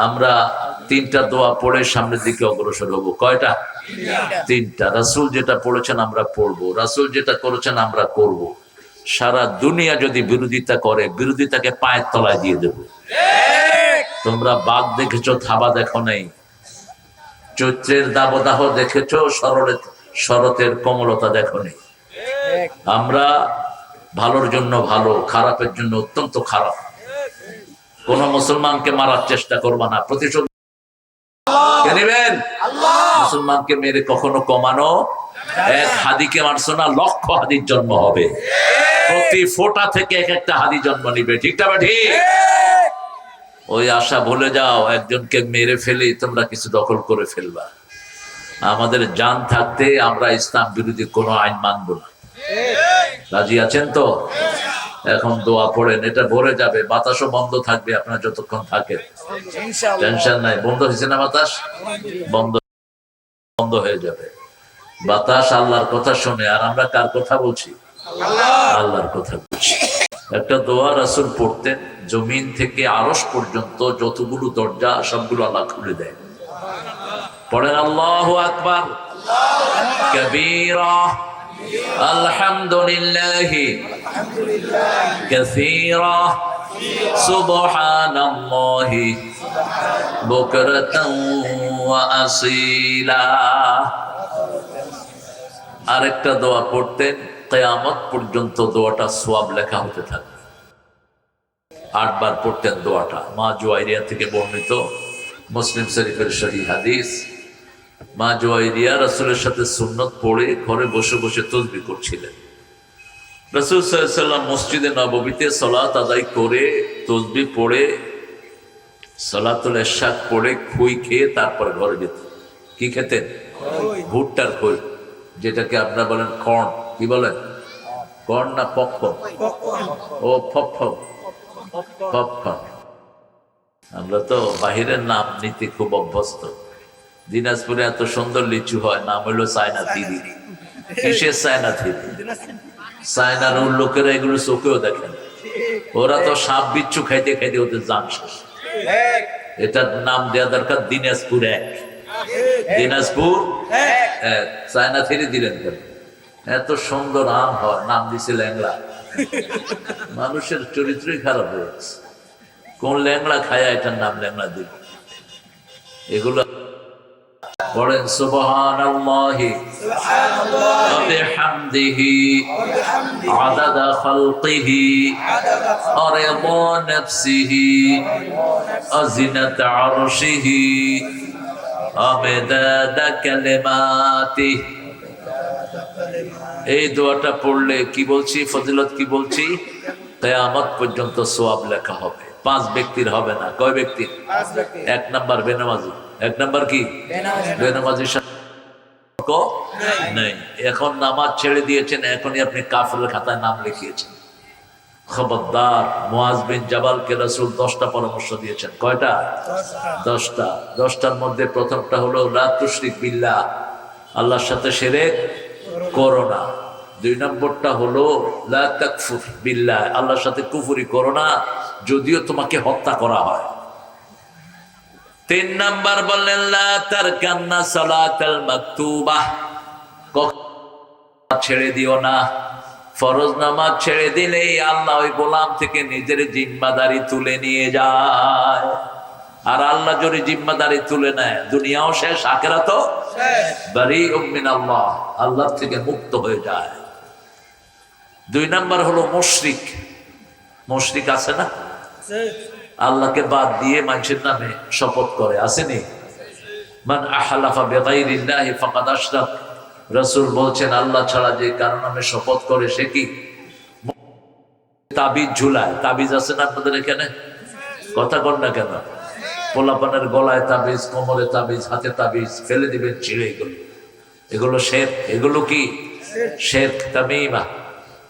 আমরা তিনটা দোয়া পড়ে সামনের দিকে অগ্রসর হব। কয়টা? তিনটা। রাসূল যেটা পড়েছেন আমরা পড়বো, রাসূল যেটা করেছেন আমরা করব। সারা দুনিয়া যদি বিরোধিতা করে, বিরোধিতাকে পায়ের তলায় দিয়ে দেব। তোমরা বাঘ দেখেছো, থাবা দেখো নাই। চৈত্রের দাবদাহ দেখেছো, শরতের কোমলতা দেখো নাই। আমরা ভালোর জন্য ভালো, খারাপের জন্য অত্যন্ত খারাপ। কোন মুসলমানকে মারার চেষ্টা করবা না, প্রতিশোধ নেবেন। মুসলমানকে মেরে কখনো কমানো, এক হাদিকে মারছো না, লক্ষ হাদির জন্ম হবে। প্রতি ফোঁটা থেকে এক একটা হাদি জন্ম নিবে। ঠিকটা বা ঠিক? ওই আশা ভুলে যাও, একজনকে মেরে ফেলে তোমরা কিছু দখল করে ফেলবা। আমাদের জান থাকতে আমরা ইসলাম বিরোধী কোনো আইন মানব না। রাজি আছেন তো? এখন দোয়া পড়েন, এটা ভরে যাবে, বাতাসও বন্ধ থাকবে আপনার যতক্ষণ থাকে, টেনশন নাই। বন্ধ হয়েছে না বাতাস? বন্ধ বন্ধ হয়ে যাবে বাতাস। আল্লাহর কথা শুনে। আর আমরা কার কথা বলছি? আল্লাহর কথা বলছি। একটা দোয়া রাসূল পড়তেন, জমিন থেকে আরশ পর্যন্ত যতগুলো দরজা সবগুলো আল্লাহ খুলে দেয়। পড়েন আল্লাহু আকবার কবীরা, আলহামদুলিল্লাহি কাসীরা, সুবহানাল্লাহি বুকরাতান ওয়া আসীলা। আরেকটা দোয়া পড়তেন, কিয়ামত পর্যন্ত দোয়াটা সওয়াব লেখা হতে থাকবে। 8 বার পড়তেন দোয়াটা। মা জুয়াইরিয়া থেকে বর্ণিত, মুসলিম শরীফের সহিহ হাদিস। মা জুয়াইরিয়া রাসূলের সাথে সুন্নত পড়ে ঘরে বসে বসে তাসবিহ করছিলেন। রাসূল সাল্লাল্লাহু আলাইহি ওয়াসাল্লাম মসজিদে নববীতে সালাত আদায় করে তাসবিহ পড়ে সালাতুল ইশা পড়ে খুই খেয়ে তারপর ঘরে যেতেন। কি খেতেন? ভুট্টার খই, যেটাকে আপনারা বলেন কর্ন। কি বলেন? কর্ন না পপকর্ন? ও পপকর্ন। পপকর্ন। আমরা তো বাহিরের নাম নিতে খুব অভ্যস্ত। দিনাজপুরে এত সুন্দর লিচু হয়, নাম হইলো চায়না থিরি। কিসের চায়না থিরি? চায়নার লোকেরা এগুলো চোখেও দেখেন। ওরা তো সাপ বিচ্ছু খাইতে খাইতে ওদের জান শেষ। এটার নাম দেওয়া দরকার দিনাজপুর 1। দিনাজপুর 1। চায়না থিরি দিলেন কেন? এত সুন্দর আম হয়, নাম দিছে ল্যাংড়া। মানুষের চরিত্রই খারাপ হয়েছে। কোন ল্যাংড়া খায়া এটার নাম ল্যাংড়া দিল? এগুলো পড়েন সুবহানাল্লাহি ওয়া বিহামদিহি আদাদা খালকিহি ওয়া রিদা নাফসিহি ওয়া জিনাতা আরশিহি ওয়া মিদাদা কালিমাতিহি। এই দোয়াটা পড়লে কি বলছি? ফজিলত কি বলছি? কিয়ামত পর্যন্ত সওয়াব লেখা হবে। 5 ব্যক্তির হবে না। কয় ব্যক্তি? 1 নাম্বার বেনামাজি। 1 নাম্বার কি? বেনামাজির সাথে নেই। এখন নামাজ ছেড়ে দিয়েছেন, এখনই আপনি কাফেরের খাতায় নাম লিখিয়েছেন। খবরদার। মুআজ বিন জাবালকে রাসূল 10টা পরামর্শ দিয়েছেন। কয়টা? 10টা। 10টার মধ্যে প্রথমটা হলো লা তুশরিক বিল্লাহ, আল্লাহর সাথে শিরক করো না। 2 নম্বরটা হলো লা তাকফুর বিল্লাহ, আল্লাহর সাথে কুফরি করো না, যদিও তোমাকে হত্যা করা হয়। 3 নাম্বার বললেন লা তারকান্না সালাতাল মাকতুবাহ, ছেড়ে দিও না। ফরজ নামাজ ছেড়ে দিলেই আল্লাহ ওই গোলাম থেকে নিজের জিম্মাদারি তুলে নিয়ে যায়। আর আল্লাহ যদি জিম্মাদারি তুলে নেয়, দুনিয়াও শেষ, আখিরাতও শেষ। বারীউম মিনাল্লাহ, আল্লাহ থেকে মুক্ত হয়ে যায়। 2 নাম্বার হলো মুশরিক। মুশরিক আছে না? আল্লাহকে বাদ দিয়ে মানুষের নামে শপথ করে, আসেনি? মান আহলাফা বিগাইরিল্লাহি ফাকাদ আশরাক। রাসূল বলছেন আল্লাহ ছাড়া যে কারো নামে শপথ করে সে কি? তাবিজ ঝুলায়। তাবিজ আছে না আপনাদের এখানে? কথা কর না কেন? পোলাপানের গলায় তাবিজ, কোমরে তাবিজ, হাতে তাবিজ, ফেলে দিবেন ছিঁড়ে। এগুলো শিরক। এগুলো কি? শিরক। তামিমা।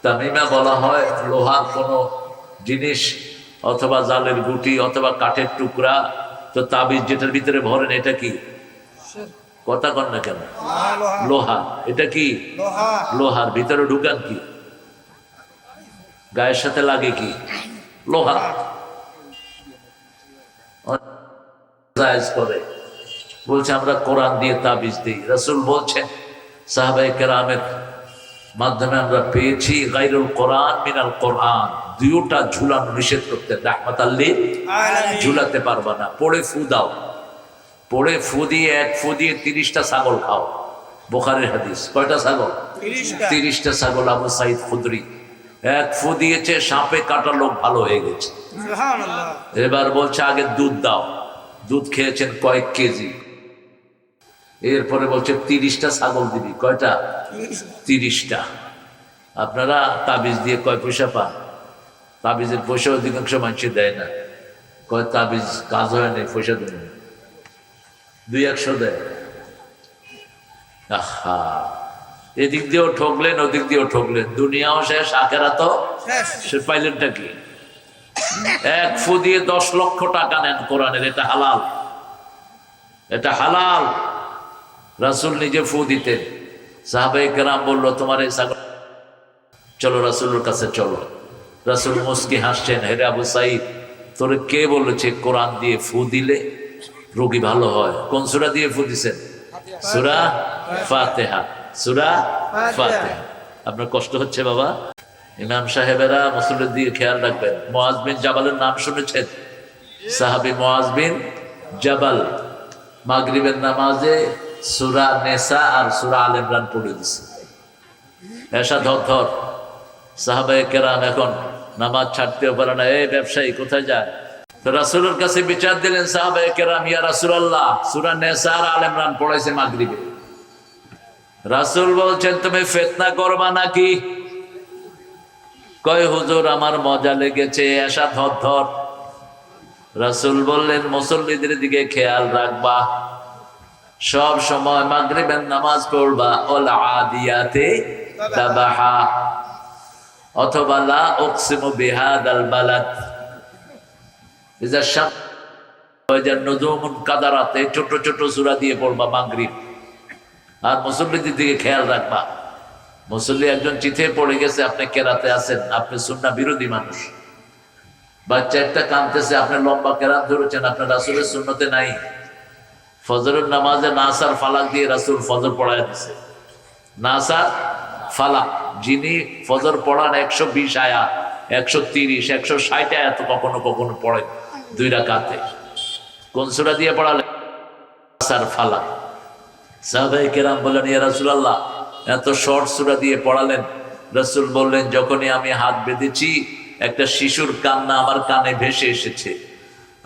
তামিমা বলা হয় লোহার কোন জিনিস অথবা জালের গুটি অথবা কাঠের টুকরা। তো তাবিজ যেটার ভিতরে ভরেন এটা কি? কথা কর না কেন? লোহা। এটা কি? লোহার ভিতরে ঢুকান কি? গায়ের সাথে লাগে কি? লোহা। জায়েজ করে, বলছে আমরা কোরআন দিয়ে তাবিজ দিই। রাসূল বলছেন সাহাবায়ে কেরামের মাধ্যমে আমরা পেয়েছি গায়রুল কোরআন মিনাল কোরআন, দুইটা ঝুলানো নিষেধ করতেন রাহমাতাল লিল আলামিন। ঝুলাতে পারবা না, পড়ে ফু দাও, পড়ে ফু দিয়ে এক ফু দিয়ে 30টা ছাগল খাও। বুখারীর হাদিস। কয়টা ছাগল? 30টা ছাগল। আবু সাঈদ খুদরি এক ফু দিয়েছে, সাপে কাটা লোক ভালো হয়ে গেছে। এবার বলছে আগে দুধ দাও, দুধ খেয়েছেন কয়েক কেজি। এরপরে বলছে 30টা ছাগল দিবি। কয়টা? 30টা। আপনারা তাবিজ দিয়ে কয় পয়সা পান? তাবিজের পয়সা অধিকাংশ মানুষ দেয় না, কয় তাবিজ কাজ হয় না, পয়সা দেয় 200 দেয়। আহা, এদিক দিয়েও ঠকলেন, ওদিক দিয়েও ঠকলেন, দুনিয়াও শেষ, আখেরাতও সে। পাইলেনটা কি? এক ফু দিয়ে 10 লক্ষ টাকা নেন কোরআনের। এটা হালাল, এটা হালাল। রাসূল নিজে ফু দিতেন। সাহাবায়ে কেরাম বলল তোমার এই ছাগল, চলো রাসূলের কাছে চলো। রাসূল মুস্কি হাসছেন, হেরে আবু সাঈদ, তোরে কে বলেছে কোরআন দিয়ে ফু দিলে রোগী ভালো হয়? কোন সূরা দিয়ে ফু দিছেন? সূরা ফাতিহা। সূরা ফাতিহা। আপনার কষ্ট হচ্ছে বাবা? ইমাম সাহেবেরা মুসল্লিদের দিকে খেয়াল রাখবেন। মুআজ বিন জাবালের নাম শুনেছেন? সাহাবী মুআজ বিন জাবাল মাগরিবের নামাজে সূরা নিসা আর সূরা আল ইমরান পড়ে দিছে। এসা ধর ধর। সাহাবায়ে কেরাম এখন নামাজ ছাড়তেও পারে না। এই ব্যবসায়ী কোথায় যায়? তো রাসূলের কাছে বিচার দিলেন সাহাবায়ে কেরাম, ইয়া রাসূলুল্লাহ, সূরা নিসা আর আল ইমরান পড়াইছে মাগরিবে। রাসূল বলছেন তুমি ফিতনা করবা নাকি? কয় হুজুর আমার মজা লেগেছে। এসা ধর ধর। রাসূল বললেন মুসল্লিদের দিকে খেয়াল রাখবা, সব সময় মাগরিবের নামাজ পড়বা ওয়াল আদিয়াতে তাবাহা, অথবা লা উকসিমু বিহাদাল বালাদ ইজা শাম ওয়া নুজুমুন কাদারাত। ছোট ছোট সূরা দিয়ে পড়বা মাগরিব। আর মুসল্লিদের দিকে খেয়াল রাখবা। মুসল্লি একজন চিঠে পড়ে গেছে, আপনি কেরাতে আছেন, আপনি সুন্নাহ বিরোধী মানুষ। বাচ্চা একটা কাঁদতেছে, আপনি লম্বা কেরাত ধরেছেন, আপনার রাসূলের সুন্নতে নাই। ফজরের নামাজে নাসার ফালাক দিয়ে রাসূল ফজর পড়ায় দিছে। নাসার ফালাক, যিনি ফজর পড়ান 120 আয়াত, 130, 160 আয়াত কখনো কখনো পড়েন 2 রাকাতে। কোন সূরা দিয়ে পড়ালেন? নাসার ফালাক। সাহাবায়ে কেরাম বললেন ইয়া রাসূলুল্লাহ, এত শর্ট সূরা দিয়ে পড়ালেন। রাসূল বললেন যখনই আমি হাত বেঁধেছি একটা শিশুর কান্না আমার কানে ভেসে এসেছে।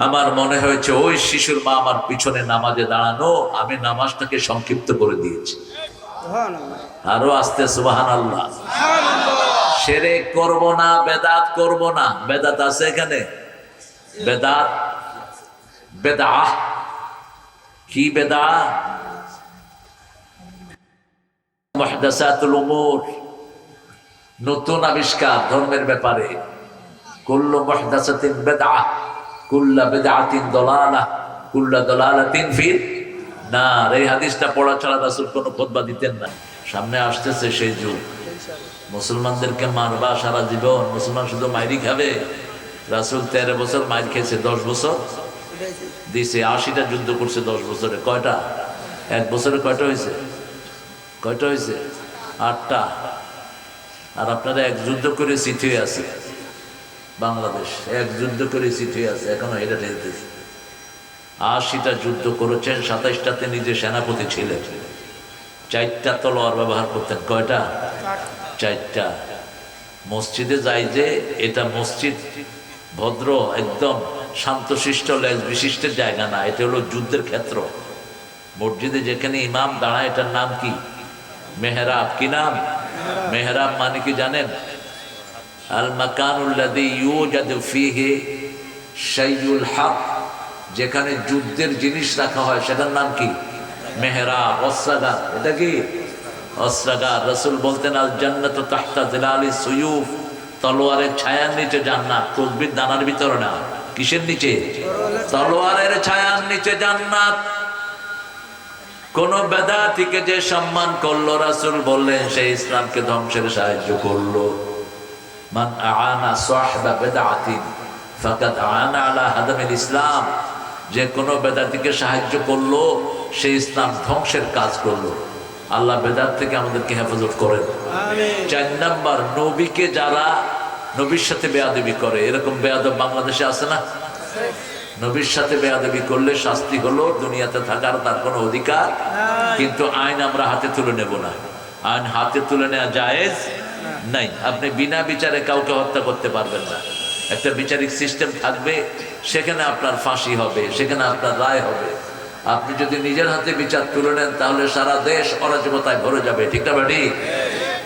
আমার মনে হয়েছে ওই শিশুর মা আমার পিছনে নামাজে দাঁড়ানো, আমি নামাজটাকে সংক্ষিপ্ত করে দিয়েছি। আরো আস্তে সুবহানাল্লাহ। শিরক করব না, বেদাত করব না। বেদাত আছে এখানে? বেদাত, বেদাহ কি? বেদাত মুহদাসাতুল উমুর, নতুন আবিষ্কার ধর্মের ব্যাপারে। কুল্লু মুহদাসাতিন বিদআহ, কুল্লু বিদআতিন দালালাহ, কুল্লু দালালাতিন ফিন নার। এই হাদিসটা পড়া ছাড়া রাসূল কোনো খুতবা দিতেন না। সামনে আসতেছে সেই যুগ, মুসলমানদেরকে মারবা সারা জীবন, মুসলমান শুধু মাইরি খাবে। রাসূল 13 বছর মাইর খেয়েছে, 10 বছর দিছে। 80টা যুদ্ধ করছে 10 বছরে। কয়টা? 1 বছরে কয়টা হয়েছে? কয়টা হয়েছে? 8টা। আর আপনারা এক যুদ্ধ করে চিঠি আছে বাংলাদেশ, এক যুদ্ধ করে চিঠি আছে, এখনো এটা ঠেলতেছে। 80টা যুদ্ধ করেছেন, 27টাতে নিজে সেনাপতি ছিলেন। 4টা তলোয়ার ব্যবহার করতেন। কয়টা? 4টা। মসজিদে যাই যে এটা মসজিদ ভদ্র একদম শান্তশিষ্ট লেজ বিশিষ্টের জায়গা না, এটা হলো যুদ্ধের ক্ষেত্র। মসজিদে যেখানে ইমাম দাঁড়ায় এটার নাম কি? মেহরাব। কি নাম? মেহরাব মানে কি জানেন? আল মাকানুল্লাযী ইউজাদু ফীহি শাইউল হক, যেখানে যুদ্ধের জিনিস রাখা হয় সেটার নাম কি? মেহরাব। অস্ত্রাগার, এটা কি? অস্ত্রাগার। রাসূল বলতেন আল জান্নাতু তাহতা যিলালিস সুয়ুফ, তলোয়ারের ছায়ার নিচে জান্নাত। তসবির দানার ভিতরে না। কিসের নিচে? তলোয়ারের ছায়ার নিচে জান্নাত। কোন বেদাতিকে যে সম্মান করলো, রাসূল বললেন সে ইসলামকে ধ্বংসের সাহায্য করলো। মান আ'আনা সাহিবা বিদআতিন ফাকাদ আ'আনা আলা হাদামিল ইসলাম, যে কোনো বেদাতিকে সাহায্য করলো সে ইসলাম ধ্বংসের কাজ করলো। আল্লাহ বেদাত থেকে আমাদেরকে হেফাজত করেন। 4 নাম্বার, নবীকে যারা নবীর সাথে বেয়াদবি করে, এরকম বেয়াদব বাংলাদেশে আছে না? নবীর সাথে বেয়াদবি করলে শাস্তি হলো দুনিয়াতে থাকার তার কোনো অধিকার, কিন্তু আইন আমরা হাতে তুলে নেব না। আইন হাতে তুলে নেওয়া জায়েজ নাই। আপনি বিনা বিচারে কাউকে হত্যা করতে পারবেন না। একটা বিচারিক সিস্টেম থাকবে, সেখানে আপনার ফাঁসি হবে, সেখানে আপনার রায় হবে। আপনি যদি নিজের হাতে বিচার তুলে নেন তাহলে সারা দেশ অরাজকতায় ভরে যাবে, ঠিক না ভাই?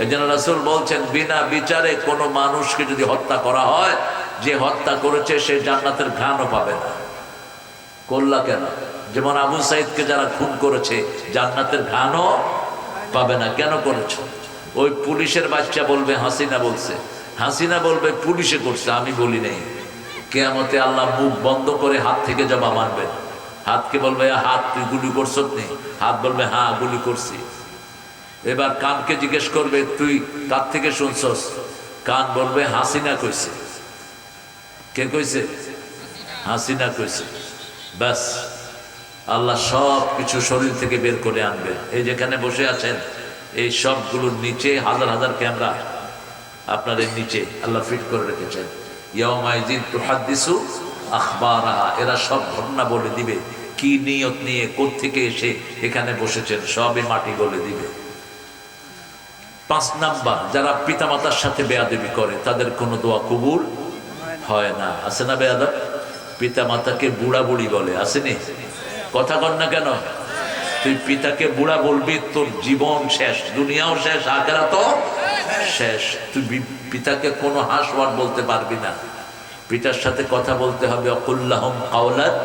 এই জন্য রাসূল বলছেন বিনা বিচারে কোনো মানুষকে যদি হত্যা করা হয়, যে হত্যা করেছে সে জান্নাতের ঘ্রাণও পাবে না। করলা কেন? যেমন আবু সাইদকে যারা খুন করেছে জান্নাতের ঘ্রাণও পাবে না। কেন করেছে? ওই পুলিশের বাচ্চা বলবে হাসিনা বলছে, হাসিনা বলবে পুলিশে করছে, আমি বলি নাই। কিয়ামতে আল্লাহ মুখ বন্ধ করে হাত থেকে জবাব মানবেন। হাতকে বলবে হাত তুই গুলি করছত নি? হাত বলবে হ্যাঁ গুলি করছি। এবার কানকে জিজ্ঞেস করবে তুই কার থেকে শুনছস? কান বলবে হাসিনা কইছে। কে কইছে? হাসিনা কইছে। ব্যাস, আল্লাহ সব কিছু শরীর থেকে বের করে আনবেন। এই যেখানে বসে আছেন এই সবগুলোর নিচে হাজার হাজার ক্যামেরা আপনার এর নিচে আল্লাহ ফিট করে রেখেছেন। ইয়াউমাইযিন তুহাদ্দিসু আখবারাহা, এরা সব ঘটনা বলে দিবে। কি নিয়ত নিয়ে কোত্থেকে এসে এখানে বসেছেন সবই মাটি বলে দিবে। 5 নাম্বার, যারা পিতামাতার সাথে বেয়াদবি করে তাদের কোনো দোয়া কবুল হয় না। আছে না বেয়াদব? পিতামাতাকে বুড়া বুড়ি বলে, আসেনি? কথা কর না কেন? তুই পিতাকে বুড়া বলবি, তোর জীবন শেষ, দুনিয়াও শেষ, আখিরাতও শেষ। তুই পিতাকে কোনো হাসওয়ার বলতে পারবি না। পিতার সাথে কথা বলতে হবে অকুল্লাহুম কাওলান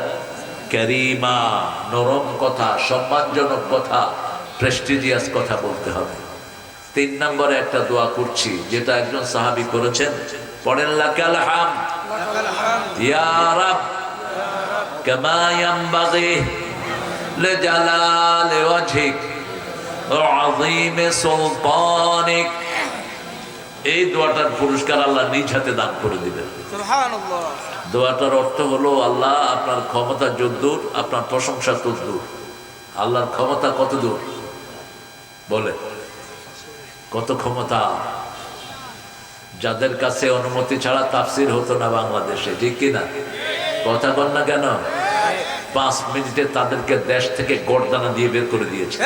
কারীমা, নরম কথা, সম্মানজনক কথা, প্রেস্টিজিয়াস কথা বলতে হবে। 3 নম্বরে একটা দোয়া করছি যেটা একজন সাহাবী করেছেন, পড়েন লাকাল হামদ ইয়া রাব কামা ইয়ানবাগি লিজালালি ওয়াজহিক ওয়া আযীম সুলতানিক। এই দোয়াটার পুরস্কার আল্লাহ নিজ হাতে দান করে দিবেন। সুবহানাল্লাহ। দোয়াটার অর্থ হলো আল্লাহ আপনার ক্ষমতা যদ্দূর আপনার প্রশংসা তদ্দূর। আল্লাহর ক্ষমতা কত দূর বলে? কত ক্ষমতা! যাদের কাছে অনুমতি ছাড়া তাফসির হতো না বাংলাদেশে, ঠিক কিনা? কথা বল না কেন? 5 মিনিটে তাদেরকে দেশ থেকে গর্দানা দিয়ে বের করে দিয়েছে।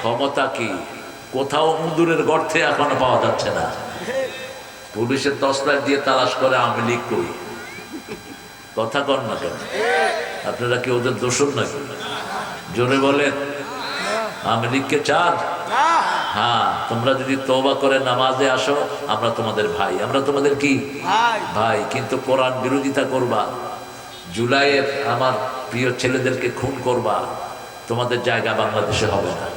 ক্ষমতা কি! কোথাও মুদুরের গর্তে এখনো পাওয়া যাচ্ছে না। পুলিশের তসলাট দিয়ে তালাশ করে আওয়ামী লীগ করি। কথা কন না কেন? আপনারা কি ওদের দোষর নাকি? জোরে বলেন, আওয়ামী লীগকে চান? হ্যাঁ, তোমরা যদি তওবা করে নামাজে আসো আমরা তোমাদের ভাই, আমরা তোমাদের কি ভাই। কিন্তু কোরআন বিরোধিতা করবা, জুলাইয়ের আমার প্রিয় ছেলেদেরকে খুন করবা, তোমাদের জায়গা বাংলাদেশে হবে না।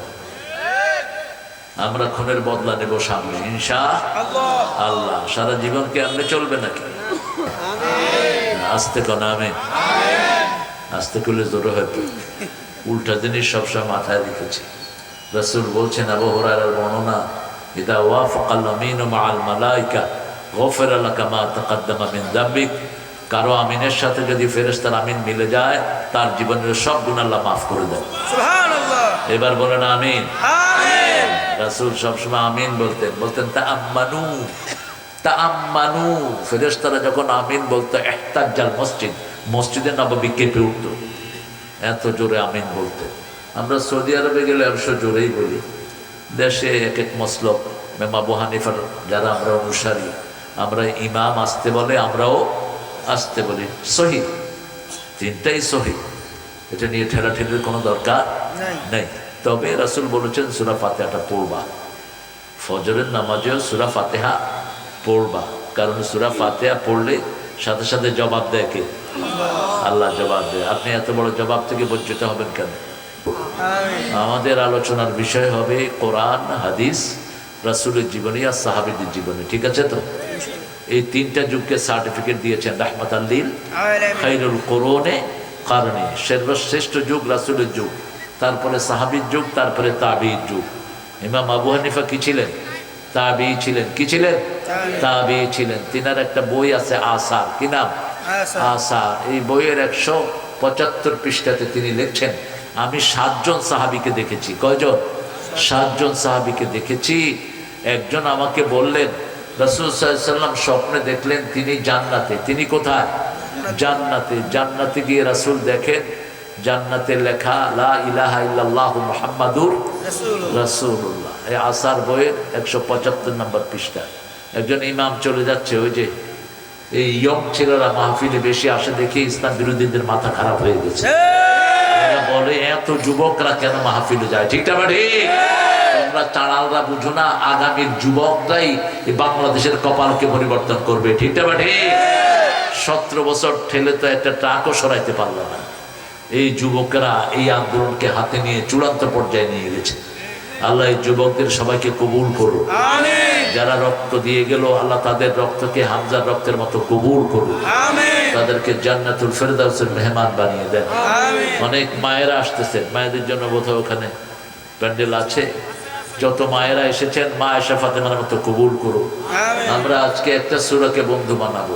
আমরা খুনের বদলা নেব সামনে ইনশাআল্লাহ। সারা জীবন কি আমনে চলবে নাকি? আস্তে কোন আমিন, আস্তে করলে জোরে হয়তো। উল্টা জিনিস সবসময় মাথায় রেখেছি। রাসূল বলছেন, আবু হুরায়রার বর্ণনা, ইদা ওয়াফাকাল আমিনু মাআল মালাইকা গফিরা লাকা মা তাকাদ্দামা মিন যামবিক। কারো আমিনের সাথে যদি ফেরেশতার আমিন মিলে যায় তার জীবনের সব গুনাহ আল্লাহ মাফ করে দেন। সুবহানাল্লাহ। এবার বলেন আমিন। আমিন। রাসূল সবসময় আমিন বলতেন, বলতেন তাআম্মানু তাআম্মানু। ফেরেশতারা যখন আমিন বলতো ইহতাজ্জাল মসজিদ, মসজিদে নববী কেঁপে উঠত, এত জোরে আমিন বলতেন। আমরা সৌদি আরবে গেলে অবশ্য জোরেই বলি। দেশে এক এক মসলক, ইমাম আবু হানিফার যারা আমরা অনুসারী, আমরা ইমাম আসতে বলে আমরাও আসতে বলি। সহি, তিনটাই সহি, এটা নিয়ে ঠেলাঠেলির কোনো দরকার নেই। তবে রাসূল বলেছেন সূরা ফাতিহাটা পড়বা, ফজরের নামাজেও সূরা ফাতিহা পড়বা, কারণ সূরা ফাতিহা পড়লে সাথে সাথে জবাব দেয় কে? আল্লাহ জবাব দেয়। আপনি এত বড় জবাব থেকে বঞ্চিত হবেন কেন? আমাদের আলোচনার বিষয় হবে কোরআন, হাদিস, রাসূলের জীবনী আর সাহাবীদের জীবনী, ঠিক আছে তো? এই 3টা যুগকে সার্টিফিকেট দিয়েছেন রাহমাতাল লিল খায়রুল কুরুনে কারণে। সর্বশ্রেষ্ঠ যুগ রাসূলের যুগ, তারপরে সাহাবীর যুগ, তারপরে তাবিঈর যুগ। ইমাম আবু হানিফা কি ছিলেন? তাবিঈ ছিলেন। কি ছিলেন? তাবিঈ ছিলেন। তিনার একটা বই আছে আসার, কি নাম? আসার। এই বইয়ের 75 পৃষ্ঠাতে তিনি লিখছেন, আমি 7 জন সাহাবীকে দেখেছি। কয়জন? 7 জন সাহাবীকে দেখেছি। একজন আমাকে বললেন রাসূল সাল্লাল্লাহু আলাইহি ওয়াসাল্লাম স্বপ্নে দেখলেন তিনি জান্নাতে। তিনি কোথায়? জান্নাতে। জান্নাতে গিয়ে রাসূল দেখেন জান্নাতে লেখা লা ইলাহা ইল্লাল্লাহু মুহাম্মাদুর রাসূলুল্লাহ। এই আসার বইয়ের 175 নম্বর পৃষ্ঠা। একজন ইমাম চলে যাচ্ছে, ওই যে এই ইয়ং ছেলেরা মাহফিলে বেশি আসে দেখে ইসলাম বিরোধীদের মাথা খারাপ হয়ে গেছে। এরা বলে এত যুবকরা কেন মাহফিলে যায়? ঠিক না ঠিক? তোমরা চাড়ালরা বুঝো না, আগামীর যুবকরাই এই বাংলাদেশের কপালকে পরিবর্তন করবে। ঠিক না ঠিক? 17 বছর ঠেলে তো একটা ট্রাকও সরাইতে পারলো না। এই যুবকেরা এই আন্দোলনকে হাতে নিয়ে চূড়ান্ত পর্যায়ে নিয়ে গেছে। আল্লাহ এই যুবকদের সবাইকে কবুল করুন। যারা রক্ত দিয়ে গেল, আল্লাহ তাদের রক্তকে হামজার রক্তের মতো কবুল করুন। তাদেরকে জান্নাতুল ফেরদাউসের মেহমান বানিয়ে দেন। অনেক মায়েরা আসতেছেন, মায়েদের জন্য বোধহয় ওখানে প্যান্ডেল আছে। যত মায়েরা এসেছেন, মা আয়েশা ফাতেমার মতো কবুল করুন। আমরা আজকে একটা সূরাকে বন্ধু বানাবো।